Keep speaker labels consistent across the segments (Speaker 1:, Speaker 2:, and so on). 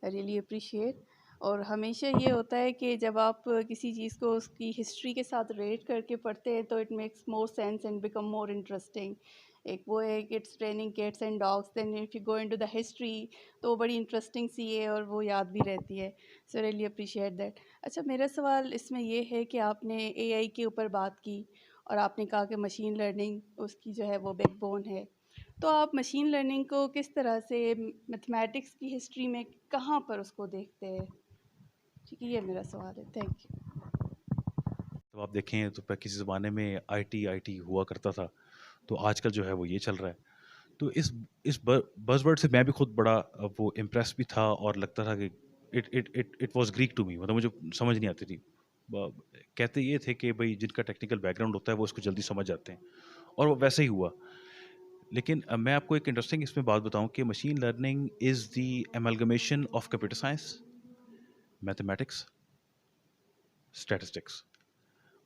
Speaker 1: I really appreciate. اور ہمیشہ یہ ہوتا ہے کہ جب آپ کسی چیز کو اس کی ہسٹری کے ساتھ ریلیٹ کر کے پڑھتے ہیں تو it makes more sense and become more interesting. ایک وہ ہے کہ it's training cats and dogs, then if you go into the history تو وہ بڑی انٹرسٹنگ سی ہے اور وہ یاد بھی رہتی ہے. So really appreciate that. اچھا، میرا سوال اس میں یہ ہے کہ آپ نے اے آئی کے اوپر بات کی اور آپ نے کہا کہ مشین لرننگ اس کی جو ہے وہ بیک بون ہے. تو آپ مشین لرننگ کو کس طرح سے میتھمیٹکس کی ہسٹری میں کہاں پر اس کو دیکھتے ہیں؟ ٹھیک ہے، یہ میرا سوال ہے. Thank you.
Speaker 2: تو آپ دیکھیں تو کسی زمانے میں آئی ٹی ہوا کرتا تھا، تو آج کل جو ہے وہ یہ چل رہا ہے. تو اس بز ورڈ سے میں بھی خود بڑا وہ امپریس بھی تھا اور لگتا تھا کہ it was Greek to me, مطلب مجھے سمجھ نہیں آتی تھی. کہتے یہ تھے کہ بھائی جن کا ٹیکنیکل بیک گراؤنڈ ہوتا ہے وہ اس کو جلدی سمجھ جاتے ہیں، اور وہ ویسے ہی ہوا. لیکن میں آپ کو ایک انٹرسٹنگ اس میں بات بتاؤں کہ machine learning is the amalgamation of computer science, mathematics, statistics.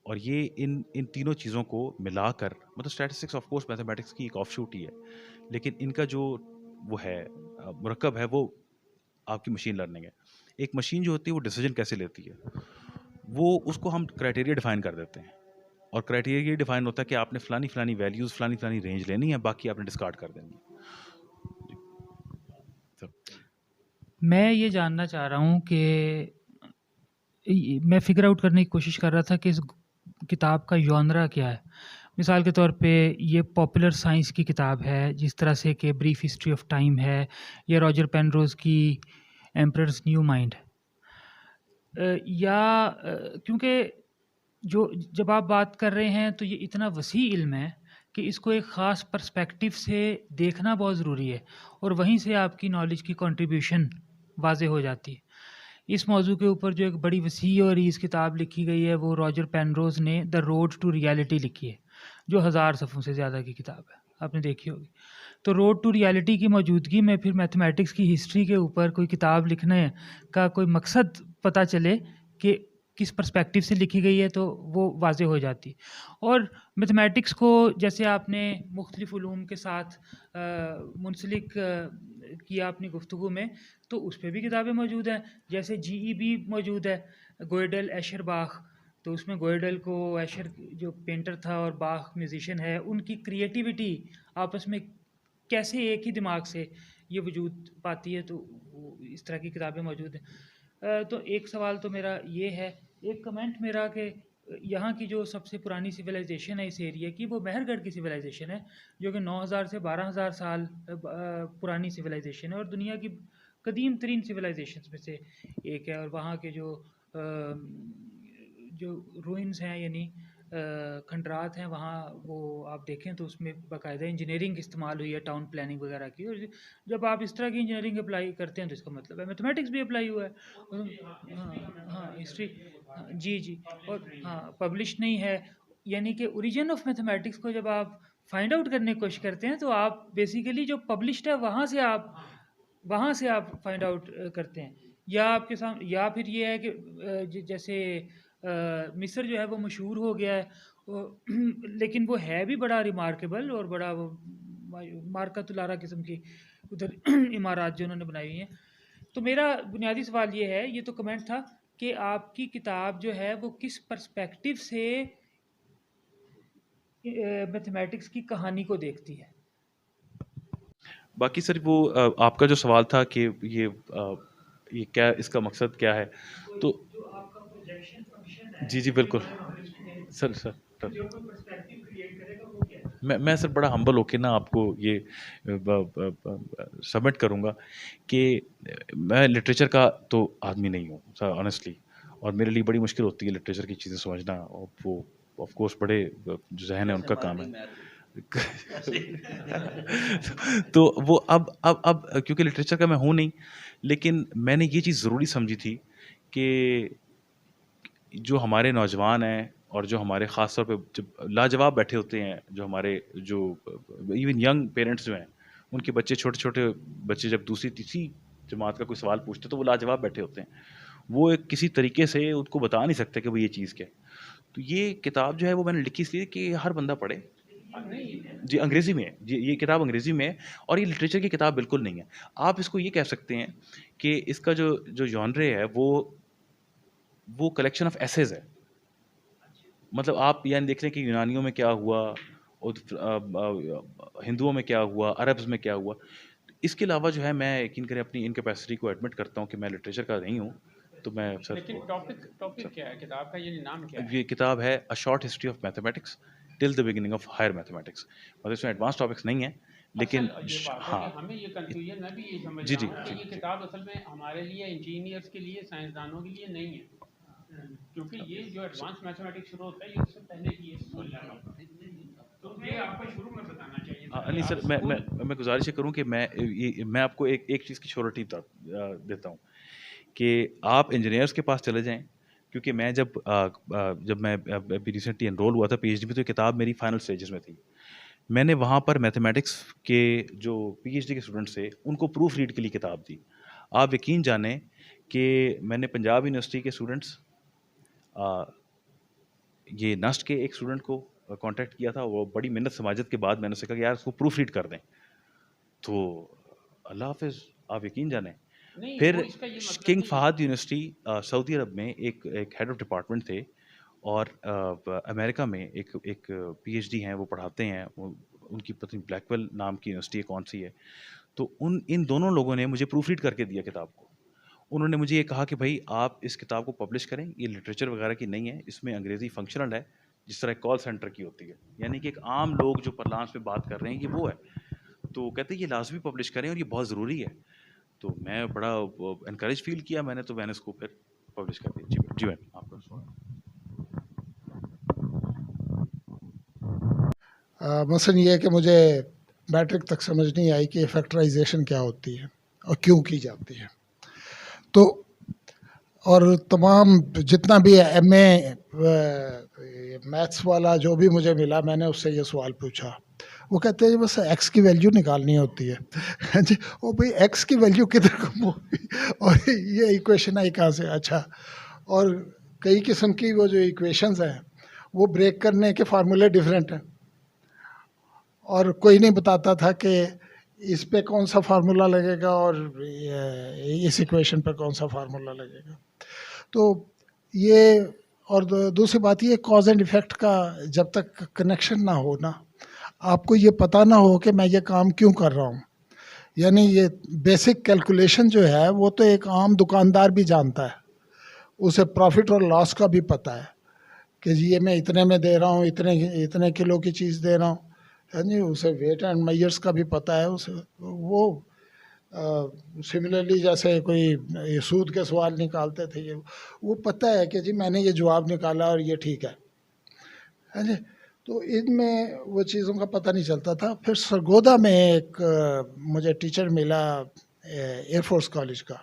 Speaker 2: اور یہ ان تینوں چیزوں کو ملا کر، مطلب اسٹیٹسٹکس آف کورس میتھمیٹکس کی ایک آف شوٹ ہی ہے، لیکن ان کا جو وہ ہے مرکب ہے وہ آپ کی مشین لرننگ ہے. ایک مشین جو ہوتی ہے وہ ڈیسیجن کیسے لیتی ہے، وہ اس کو ہم کرائٹیریا ڈیفائن کر دیتے ہیں، اور کرائٹیریا یہ ڈیفائن ہوتا ہے کہ آپ نے فلانی ویلیوز فلانی رینج لینی ہے، باقی آپ نے ڈسکارڈ کر دینی ہے.
Speaker 3: میں یہ جاننا چاہ رہا ہوں کہ میں فگر آؤٹ کرنے کی کوشش کر رہا تھا کہ اس کتاب کا ژانرا کیا ہے. مثال کے طور پہ یہ پاپولر سائنس کی کتاب ہے، جس طرح سے کہ بریف ہسٹری آف ٹائم ہے، یا راجر پینروز کی ایمپررز نیو مائنڈ. یا کیونکہ جب آپ بات کر رہے ہیں تو یہ اتنا وسیع علم ہے کہ اس کو ایک خاص پرسپیکٹیو سے دیکھنا بہت ضروری ہے، اور وہیں سے آپ کی نالج کی کنٹریبیوشن واضح ہو جاتی ہے. اس موضوع کے اوپر جو ایک بڑی وسیع اور عریض کتاب لکھی گئی ہے وہ راجر پینروز نے دا روڈ ٹو ریالٹی لکھی ہے، جو 1000 صفحوں سے زیادہ کی کتاب ہے، آپ نے دیکھی ہوگی. تو روڈ ٹو ریالٹی کی موجودگی میں پھر میتھمیٹکس کی ہسٹری کے اوپر کوئی کتاب لکھنے کا کوئی مقصد پتہ چلے کہ کس پرسپیکٹیو سے لکھی گئی ہے تو وہ واضح ہو جاتی. اور میتھمیٹکس کو جیسے آپ نے مختلف علوم کے ساتھ منسلک کیا اپنی گفتگو میں، تو اس پہ بھی کتابیں موجود ہیں. جیسے جی ای بی موجود ہے، گوئڈل ایشر باخ. تو اس میں گوئڈل کو، ایشر جو پینٹر تھا اور باخ میوزیشین ہے، ان کی کریٹیوٹی آپس میں کیسے ایک ہی دماغ سے یہ وجود پاتی ہے. تو اس طرح کی کتابیں موجود ہیں. تو ایک سوال تو میرا یہ ہے، ایک کمنٹ میرا کہ یہاں کی جو سب سے پرانی سویلائزیشن ہے اس ایریا کی، وہ مہر گڑھ کی سویلائزیشن ہے، جو کہ 9000 سے 12000 سال پرانی سویلائزیشن ہے، اور دنیا کی قدیم ترین سویلائزیشنز میں سے ایک ہے. اور وہاں کے جو روئنز ہیں، یعنی کھنڈرات ہیں وہاں، وہ آپ دیکھیں تو اس میں باقاعدہ انجینئرنگ استعمال ہوئی ہے، ٹاؤن پلاننگ وغیرہ کی. اور جب آپ اس طرح کی انجینئرنگ اپلائی کرتے ہیں تو اس کا مطلب ہے میتھمیٹکس بھی اپلائی ہوا ہے. ہاں ہسٹری، جی اور ہاں پبلش نہیں ہے. یعنی کہ اوریجن آف میتھمیٹکس کو جب آپ فائنڈ آؤٹ کرنے کی کوشش کرتے ہیں تو آپ بیسیکلی جو پبلشڈ ہے وہاں سے آپ فائنڈ آؤٹ کرتے ہیں. یا آپ کے سامنے، یا پھر یہ ہے کہ جیسے مصر جو ہے وہ مشہور ہو گیا ہے، لیکن وہ ہے بھی بڑا ریمارکیبل اور بڑا وہ مارکت الارا قسم کی ادھر عمارات جو انہوں نے بنائی ہوئی ہیں. تو میرا بنیادی سوال یہ ہے، یہ تو کمنٹ تھا، کہ آپ کی کتاب جو ہے وہ کس پرسپیکٹیو سے میتھمیٹکس کی کہانی کو دیکھتی ہے.
Speaker 2: باقی سر وہ آپ کا جو سوال تھا کہ یہ کیا، اس کا مقصد کیا ہے، تو
Speaker 3: جو آپ کا پروجیکشن فنکشن ہے
Speaker 2: جی
Speaker 3: جو
Speaker 2: بالکل
Speaker 3: نالج میں
Speaker 2: سر.
Speaker 3: جو کوئی پرسپیکٹیو کریٹ کرے گا وہ کیا ہے.
Speaker 2: میں سر بڑا ہمبل ہو کے نا آپ کو یہ سبمٹ کروں گا کہ میں لٹریچر کا تو آدمی نہیں ہوں سر آنیسٹلی، اور میرے لیے بڑی مشکل ہوتی ہے لٹریچر کی چیزیں سمجھنا، اور وہ آف کورس بڑے جو ذہن ہے ان کا کام ہے. تو وہ اب کیونکہ لٹریچر کا میں ہوں نہیں، لیکن میں نے یہ چیز ضروری سمجھی تھی کہ جو ہمارے نوجوان ہیں اور جو ہمارے خاص طور پہ جب لاجواب بیٹھے ہوتے ہیں، جو ہمارے جو ایون ینگ پیرنٹس جو ہیں، ان کے بچے چھوٹے بچے جب دوسری تیسری جماعت کا کوئی سوال پوچھتے تو وہ لاجواب بیٹھے ہوتے ہیں، وہ ایک کسی طریقے سے ان کو بتا نہیں سکتے کہ وہ یہ چیز کیا ہے. تو یہ کتاب جو ہے وہ میں نے لکھی اس لیے کہ ہر بندہ پڑھے، جی انگریزی میں ہے، جی یہ کتاب انگریزی میں ہے، اور یہ لٹریچر کی کتاب بالکل نہیں ہے. آپ اس کو یہ کہہ سکتے ہیں کہ اس کا جو جانرے ہے وہ کلیکشن آف ایسیز ہے. مطلب آپ یعنی دیکھ لیں کہ یونانیوں میں کیا ہوا، اور ہندوؤں میں کیا ہوا، عربز میں کیا ہوا. اس کے علاوہ جو ہے میں یقین کریں اپنی انکیپیسٹی کو ایڈمٹ کرتا ہوں کہ میں لٹریچر کا نہیں ہوں. تو میں سر
Speaker 4: لیکن ٹاپک کیا ہے کتاب کا، یہ نام کیا ہے؟
Speaker 2: یہ کتاب ہے A Short History of Mathematics Till the Beginning of Higher Mathematics. مطلب اس میں ایڈوانس ٹاپکس نہیں ہیں لیکن
Speaker 4: یہ بات ہے کہ ہمیں یہ کنفیوژن، میں بھی یہ سمجھ
Speaker 2: جی
Speaker 4: رہا
Speaker 2: جی
Speaker 4: ہوں کہ یہ کتاب اصل میں ہمارے لیے انجینئرس کے لیے، سائنسدانوں کے لیے نہیں ہے، کیونکہ یہ جو ایڈوانس میتھمیٹکس شروع ہوتا ہے یہ اس سے پہلے کی ہے. تو یہ آپ کو شروع میں بتانا چاہیے تھا.
Speaker 2: نہیں سر، میں گزارش کروں کہ میں آپ کو ایک چیز کی شیورٹی دیتا ہوں کہ آپ انجینئرس کے پاس چلے جائیں، کیونکہ میں جب میں ابھی ریسنٹلی انرول ہوا تھا پی ایچ ڈی میں، تو یہ کتاب میری فائنل اسٹیجز میں تھی. میں نے وہاں پر میتھمیٹکس کے جو پی ایچ ڈی کے اسٹوڈنٹس تھے ان کو پروف ریڈ کے لیے کتاب دی. آپ یقین جانیں کہ میں نے پنجاب یونیورسٹی کے اسٹوڈنٹس، یہ نسٹ کے ایک اسٹوڈنٹ کو کانٹیکٹ کیا تھا، وہ بڑی محنت سماجت کے بعد میں نے اسے کہا کہ یار اس کو پروف ریڈ کر دیں. تو اللہ حافظ، آپ یقین جانیں پھر کنگ فہد یونیورسٹی سعودی عرب میں ایک ہیڈ آف ڈپارٹمنٹ تھے، اور امریکہ میں ایک پی ایچ ڈی ہیں، وہ پڑھاتے ہیں، ان کی پتہ نہیں بلیک ویل نام کی یونیورسٹی ہے کون سی ہے. تو ان دونوں لوگوں نے مجھے پروف ریڈ کر کے دیا کتاب کو. انہوں نے مجھے یہ کہا کہ بھائی آپ اس کتاب کو پبلش کریں، یہ لٹریچر وغیرہ کی نہیں ہے، اس میں انگریزی فنکشنل ہے جس طرح کال سینٹر کی ہوتی ہے، یعنی کہ ایک عام لوگ جو پرلانس میں بات کر رہے ہیں یہ وہ ہے. تو کہتے ہیں یہ لازمی پبلش کریں اور یہ بہت ضروری ہے. تو میں بڑا انکریج فیل کیا میں نے، تو میں نے اس کو پھر پبلش کر دیا. جی میم آپ کا سوال.
Speaker 5: مثلاً یہ ہے کہ مجھے میٹرک تک سمجھ نہیں آئی کہ فیکٹرائزیشن کیا ہوتی ہے اور کیوں کی جاتی ہے. تو اور تمام جتنا بھی ایم اے میتھس والا جو بھی مجھے ملا، میں نے اس سے یہ سوال پوچھا. وہ کہتے ہیں بس ایکس کی ویلیو نکالنی ہوتی ہے. جی او بھائی ایکس کی ویلیو کدھر کم ہوگی اور یہ ایکویشن آئی کہاں سے؟ اچھا، اور کئی قسم کی وہ جو ایکویشنز ہیں وہ بریک کرنے کے فارمولے ڈفرینٹ ہیں، اور کوئی نہیں بتاتا تھا کہ اس پہ کون سا فارمولا لگے گا اور اس ایکویشن پہ کون سا فارمولا لگے گا. تو یہ، اور دوسری بات یہ کاز اینڈ ایفیکٹ کا جب تک کنیکشن نہ ہو نا، آپ کو یہ پتہ نہ ہو کہ میں یہ کام کیوں کر رہا ہوں. یعنی یہ بیسک کیلکولیشن جو ہے وہ تو ایک عام دکاندار بھی جانتا ہے، اسے پروفٹ اور لاس کا بھی پتہ ہے کہ جی یہ میں اتنے میں دے رہا ہوں، اتنے کلو کی چیز دے رہا ہوں. ہے جی، اسے ویٹ اینڈ میئرس کا بھی پتہ ہے اسے. وہ سملرلی جیسے کوئی سود کے سوال نکالتے تھے، وہ پتہ ہے کہ جی میں نے یہ جواب نکالا اور یہ ٹھیک ہے جی. تو ان میں وہ چیزوں کا پتہ نہیں چلتا تھا. پھر سرگودا میں ایک مجھے ٹیچر ملا ایئر فورس کالج کا،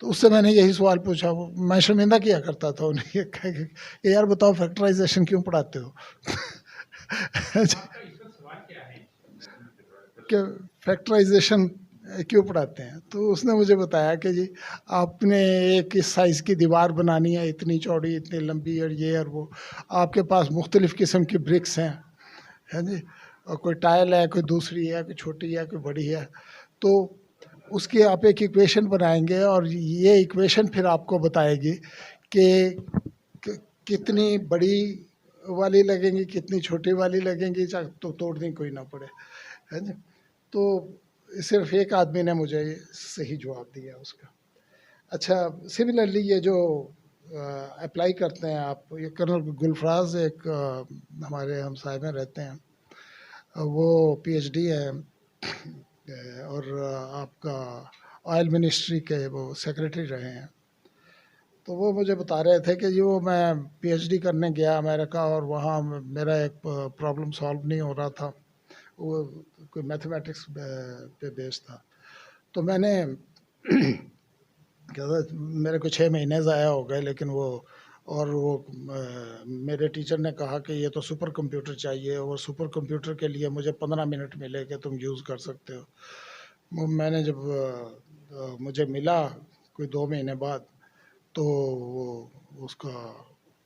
Speaker 5: تو اس سے میں نے یہی سوال پوچھا. میں شرمندہ کیا کرتا تھا انہیں یہ کہہ کے کہ یار بتاؤ فیکٹرائزیشن کیوں پڑھاتے ہو کہ فیکٹرائزیشن کیوں پڑھاتے ہیں. تو اس نے مجھے بتایا کہ جی آپ نے ایک اس سائز کی دیوار بنانی ہے، اتنی چوڑی اتنی لمبی اور یہ اور وہ، آپ کے پاس مختلف قسم کی برکس ہیں، ہے جی، اور کوئی ٹائل ہے، کوئی دوسری ہے، کوئی چھوٹی ہے، کوئی بڑی ہے. تو اس کی آپ ایک ایکویشن بنائیں گے اور یہ ایکویشن پھر آپ کو بتائے گی کہ کتنی بڑی والی لگیں گی، کتنی چھوٹی والی لگیں گی، تو توڑنی کوئی نہ پڑے. ہے جی. تو صرف ایک آدمی نے مجھے صحیح جواب دیا اس کا. اچھا، سملرلی یہ جو اپلائی کرتے ہیں آپ، یہ کرنل گلفراز ایک ہمارے ہمسائے میں رہتے ہیں، وہ پی ایچ ڈی ہے اور آپ کا آئل منسٹری کے وہ سیکرٹری رہے ہیں. تو وہ مجھے بتا رہے تھے کہ جو میں پی ایچ ڈی کرنے گیا امریکہ، اور وہاں میرا ایک پرابلم سالو نہیں ہو رہا تھا، وہ کوئی میتھمیٹکس پہ بیس تھا. تو میں نے میرے کو 6 مہینے ضائع ہو گئے، لیکن وہ میرے ٹیچر نے کہا کہ یہ تو سپر کمپیوٹر چاہیے، اور سپر کمپیوٹر کے لیے مجھے 15 منٹ ملے کہ تم یوز کر سکتے ہو. میں نے جب مجھے ملا کوئی 2 مہینے بعد، تو وہ اس کا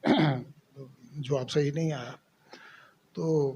Speaker 5: جواب صحیح نہیں آیا. تو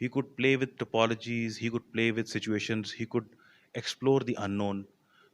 Speaker 2: he could play with topologies, he could play with situations, he could explore the unknown.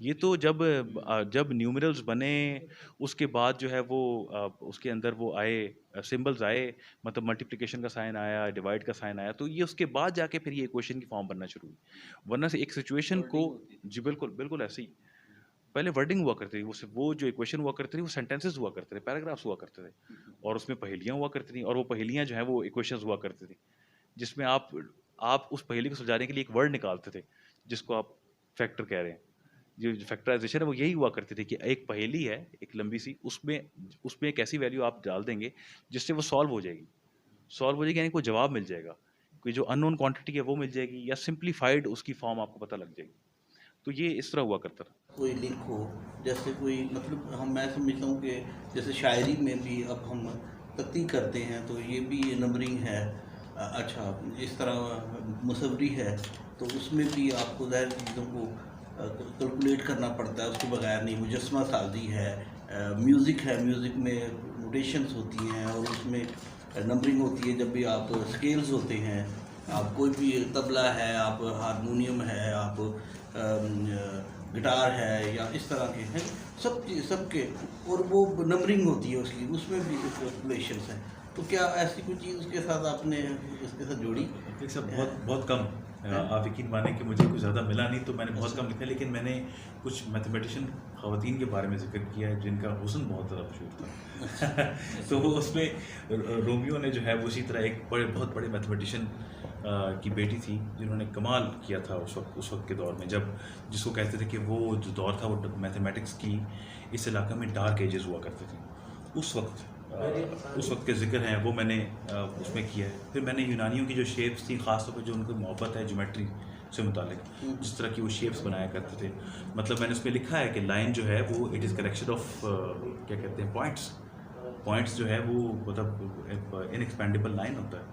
Speaker 2: یہ تو جب نیومرلز بنے اس کے بعد جو ہے وہ اس کے اندر وہ آئے سمبلز آئے، مطلب ملٹیپلیکیشن کا سائن آیا، ڈیوائڈ کا سائن آیا، تو یہ اس کے بعد جا کے پھر یہ ایکویشن کی فارم بننا شروع ہوئی. ورنہ سے ایک سچویشن کو، جی بالکل بالکل ایسے ہی پہلے ورڈنگ ہوا کرتی تھی، وہ جو ایکویشن ہوا کرتی تھی وہ سینٹینسز ہوا کرتے تھے، پیراگرافس ہوا کرتے تھے، اور اس میں پہیلیاں ہوا کرتی تھیں، اور وہ پہیلیاں جو ہیں وہ ایکویشنز ہوا کرتی تھیں، جس میں آپ اس پہیلی کو سلجھانے کے لیے ایک ورڈ نکالتے تھے جس کو آپ فیکٹر کہہ رہے ہیں. جو فیکٹرائزیشن ہے وہ یہی ہوا کرتی تھی کہ ایک پہیلی ہے ایک لمبی سی، اس میں ایک ایسی ویلیو آپ ڈال دیں گے جس سے وہ سالو ہو جائے گی یعنی کوئی جواب مل جائے گا، کوئی جو ان نون کوانٹٹی ہے وہ مل جائے گی، یا سمپلیفائڈ اس کی فارم آپ کو پتہ لگ جائے گی. تو یہ اس طرح ہوا کرتا تھا.
Speaker 6: کوئی لنک ہو، جیسے کوئی مطلب میں سمجھتا ہوں کہ جیسے شاعری میں بھی اب ہم تختی کرتے ہیں تو یہ بھی نمبرنگ ہے. اچھا اس طرح مصوری ہے تو اس میں بھی آپ کو ظاہر چیزوں کو کیلکولیٹ کرنا پڑتا ہے، اس کے بغیر نہیں. مجسمہ سازی ہے، میوزک ہے، میوزک میں نوٹیشنز ہوتی ہیں اور اس میں نمبرنگ ہوتی ہے. جب بھی آپ اسکیلز ہوتے ہیں، آپ کوئی بھی طبلہ ہے، آپ ہارمونیم ہے، آپ گٹار ہے، یا اس طرح کے ہیں سب کے، اور وہ نمبرنگ ہوتی ہے اس میں بھی کیلکولیشنس ہیں. تو کیا ایسی کوئی چیز اس کے ساتھ آپ نے اس کے ساتھ جوڑی؟
Speaker 2: بہت کم. آپ یقین مانیں کہ مجھے کچھ زیادہ ملا نہیں، تو میں نے بہت کم لکھا، لیکن میں نے کچھ میتھمیٹیشین خواتین کے بارے میں ذکر کیا ہے جن کا حسن بہت زیادہ مشہور تھا. تو وہ اس میں رومیو نے جو ہے وہ اسی طرح ایک بہت بڑے میتھمیٹیشین کی بیٹی تھی جنہوں نے کمال کیا تھا اس وقت کے دور میں، جس کو کہتے تھے کہ وہ جو دور تھا وہ میتھمیٹکس کی اس علاقے میں ڈارک ایجز ہوا کرتے تھے. اس وقت کے ذکر ہیں وہ میں نے اس میں کیا ہے. پھر میں نے یونانیوں کی جو شیپس تھیں، خاص طور پہ جو ان کو محبت ہے جیومیٹری سے متعلق، جس طرح کی وہ شیپس بنایا کرتے تھے، مطلب میں نے اس میں لکھا ہے کہ لائن جو ہے وہ اٹ از کریکشن آف کیا کہتے ہیں پوائنٹس جو ہے وہ مطلب ان ایکسپینڈیبل لائن ہوتا ہے،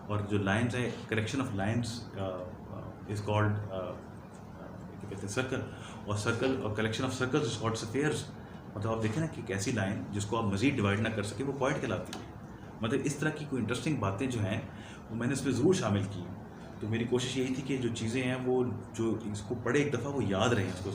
Speaker 2: اور جو لائنز ہے collection of lines is called کیا کہتے ہیں سرکل، اور سرکل اور collection of circles is called spheres. مطلب آپ دیکھیں نا کہ ایک ایسی لائن جس کو آپ مزید ڈیوائڈ نہ کر سکے وہ پوائنٹ کہلاتی ہے. مطلب اس طرح کی کوئی انٹرسٹنگ باتیں جو ہیں وہ میں نے اس میں ضرور شامل کی. تو میری کوشش یہی تھی کہ جو چیزیں ہیں وہ جو اس کو پڑھے ایک دفعہ وہ یاد رہیں اس کو.